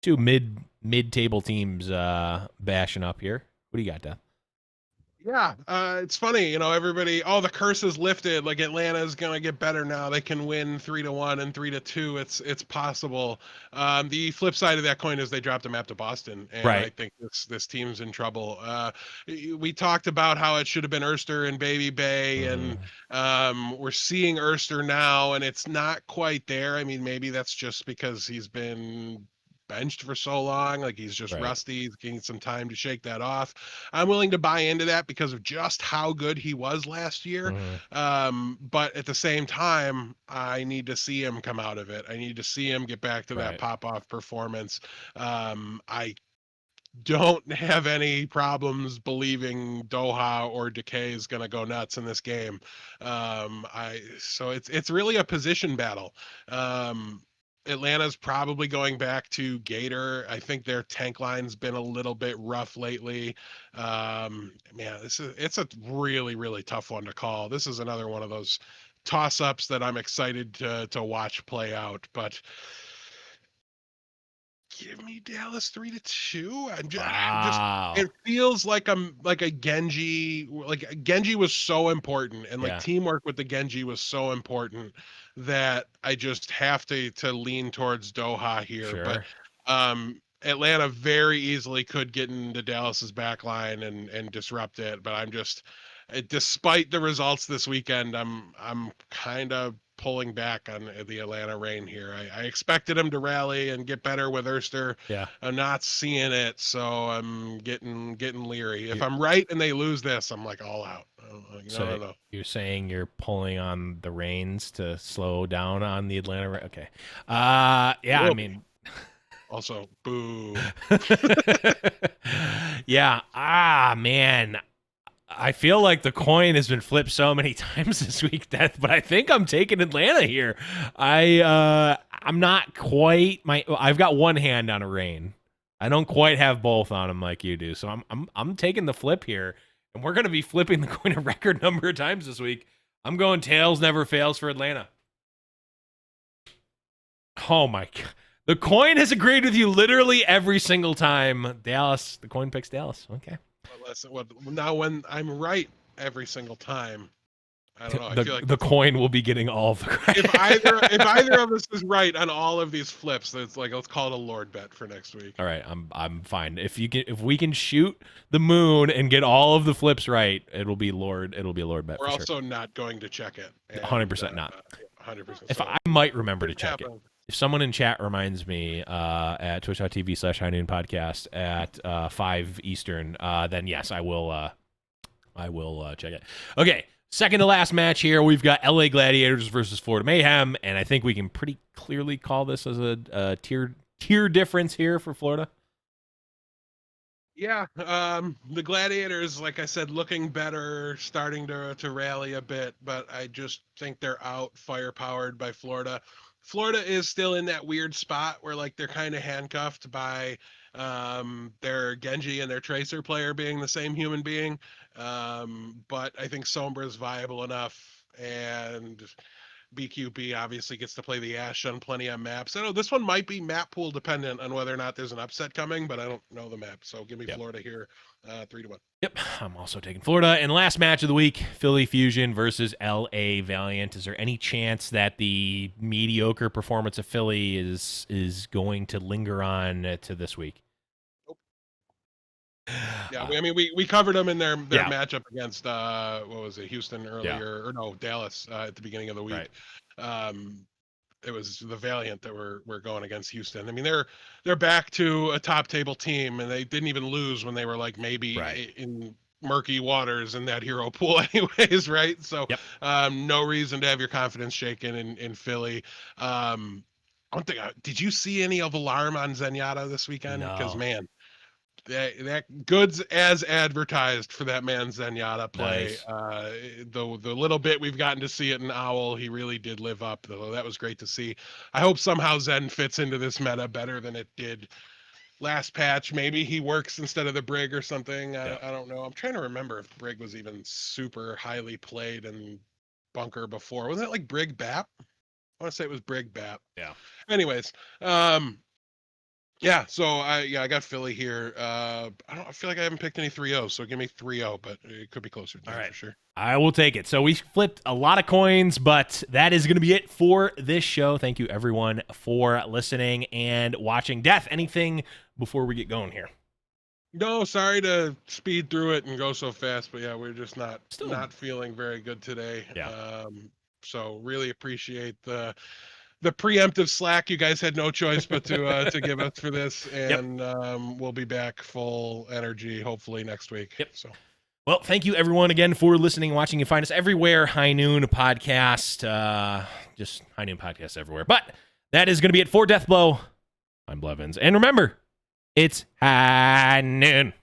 2 mid-table teams bashing up here. What do you got, Death? Yeah, it's funny, everybody, the curse is lifted. Like Atlanta's gonna get better now. They can win 3-1 and 3-2. It's possible. The flip side of that coin is they dropped a map to Boston, and I Right. think this team's in trouble. We talked about how it should have been Erster and Baby Bay, and we're seeing Erster now, and it's not quite there. I mean, maybe that's just because he's been benched for so long, like he's just Right. rusty, he's getting some time to shake that off. I'm willing to buy into that because of just how good he was last year. But at the same time, I need to see him come out of it. I need to see him get back to that Right. pop-off performance. I don't have any problems believing Doha or Decay is going to go nuts in this game. So it's really a position battle. Atlanta's probably going back to Gator. I think their tank line's been a little bit rough lately. Man, it's a really really tough one to call. This is another one of those toss-ups that I'm excited to watch play out, but give me Dallas 3-2. I'm just Wow. it feels like I'm like a Genji. Like Genji was so important, and like Yeah. teamwork with the Genji was so important that I just have to lean towards Doha here. But Sure. Atlanta very easily could get into Dallas's back line and disrupt it. But I'm just despite the results this weekend, I'm kind of pulling back on the Atlanta Reign here. I expected him to rally and get better with Erster. Yeah. I'm not seeing it, so I'm getting leery. If You, I'm right and they lose this, I'm like all out. I'm like, so no. you're saying you're pulling on the reins to slow down on the Atlanta. Okay. Yeah. I Will be. mean. Also, boo. Yeah. Man. I feel like the coin has been flipped so many times this week, Death, but I think I'm taking Atlanta here. I'm not quite I've got one hand on a Reign. I don't quite have both on them like you do. So I'm taking the flip here, and we're gonna be flipping the coin a record number of times this week. I'm going tails never fails for Atlanta. Oh my god. The coin has agreed with you literally every single time. Dallas, the coin picks Dallas. Okay. Now when I'm right every single time, I don't know. I feel like The coin will be getting all of the credit. if either of us is right on all of these flips, it's like let's call it a Lord bet for next week. All right, I'm fine. If we can shoot the moon and get all of the flips right, it'll be a Lord bet. We're for also sure. not going to check it. 100% not. 100%. If I might remember to check it. If someone in chat reminds me at twitch.tv/High Noon Podcast at 5 Eastern, then yes, I will check it. Okay, second to last match here, we've got LA Gladiators versus Florida Mayhem, and I think we can pretty clearly call this as a tier difference here for Florida. Yeah, the Gladiators, like I said, looking better, starting to rally a bit, but I just think they're out firepowered by Florida. Florida is still in that weird spot where like they're kind of handcuffed by their Genji and their Tracer player being the same human being. But I think Sombra is viable enough, and BQB obviously gets to play the Ashe on plenty of maps. I know this one might be map pool dependent on whether or not there's an upset coming, but I don't know the map. So give me Florida here, 3-1. Yep, I'm also taking Florida. And last match of the week, Philly Fusion versus LA Valiant. Is there any chance that the mediocre performance of Philly is going to linger on to this week? Yeah, I mean, we covered them in their matchup against what was it, Houston earlier, or no, Dallas at the beginning of the week. Right. It was the Valiant that were going against Houston. I mean, they're back to a top table team, and they didn't even lose when they were like maybe in murky waters in that hero pool, anyways, right? So, no reason to have your confidence shaken in Philly. One thing, did you see any of alarm on Zenyatta this weekend? Because man. That goods as advertised for that man Zenyatta play. Nice. The little bit we've gotten to see it in Owl, he really did live up, though. That was great to see. I hope somehow Zen fits into this meta better than it did last patch. Maybe he works instead of the Brig or something. I don't know. I'm trying to remember if Brig was even super highly played in Bunker before. Wasn't it like Brig Bap? I want to say it was Brig Bap. Yeah. Anyways, yeah, so I got Philly here. I feel like I haven't picked any 3-0, so give me 3-0, but it could be closer to that for sure. I will take it. So we flipped a lot of coins, but that is going to be it for this show. Thank you, everyone, for listening and watching. Death, anything before we get going here? No, sorry to speed through it and go so fast, but yeah, we're just not feeling very good today. Yeah. So really appreciate the preemptive slack. You guys had no choice but to give us for this, and we'll be back full energy hopefully next week. So, well, thank you everyone again for listening and watching. You can find us everywhere. High Noon Podcast, just High Noon Podcast everywhere. But that is going to be it for Death Blow. I'm Blevins, and remember, it's High Noon.